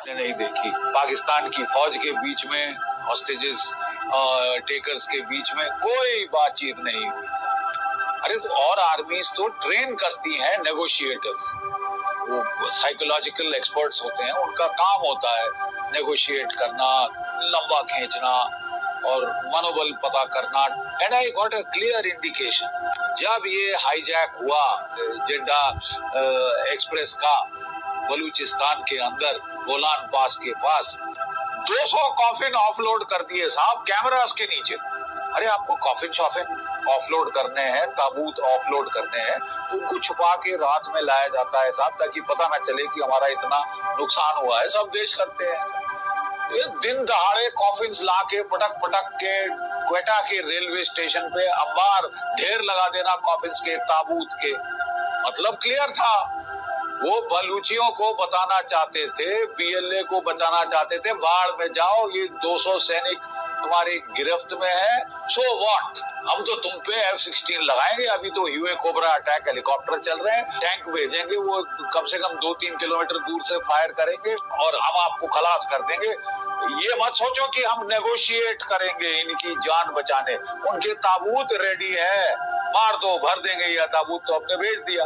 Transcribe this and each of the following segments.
नहीं देखी। पाकिस्तान की फौज के बीच में, हॉस्टेजेस टेकर्स के बीच में कोई बातचीत नहीं हुई। अरे तो और आर्मीज तो ट्रेन करती हैं नेगोशिएटर्स, वो साइकोलॉजिकल एक्सपर्ट्स होते हैं, उनका काम होता है नेगोशिएट करना, लंबा खींचना और मनोबल पता करना। And I got a clear indication जब ये हाईजैक हुआ जेड्डा एक्सप्रेस का बलूचिस्तान के अंदर गोलान पास के पास, 200 कॉफिन ऑफलोड कर दिए साहब कैमरास के नीचे। अरे आपको कॉफिन शॉफिन ऑफलोड करने हैं, ताबूत ऑफलोड करने हैं, उनको छुपा के रात में लाया जाता है साहब, ताकि पता ना चले कि हमारा इतना नुकसान हुआ है। सब देश करते हैं। ये दिन दहाड़े कॉफिन्स ला के पटक पटक के क्वेटा के रेलवे स्टेशन पे अंबार ढेर लगा देना कॉफिन्स के, ताबूत के। मतलब क्लियर था, वो बलूचियों को बताना चाहते थे, बीएलए को बचाना चाहते थे, बाढ़ में जाओ, ये 200 सैनिक तुम्हारी गिरफ्त में है, सो व्हाट, हम तो तुम पे F-16 लगाएंगे। अभी तो यूए कोबरा अटैक हेलीकॉप्टर चल रहे हैं, टैंक भेजेंगे, वो कम से कम 2-3 किलोमीटर दूर से फायर करेंगे और हम आपको खलास कर देंगे। ये मत सोचो कि हम नेगोशिएट करेंगे इनकी जान बचाने, उनके ताबूत रेडी है, मार दो, भर देंगे। यह ताबूत तो हमने भेज दिया।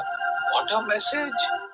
What a message.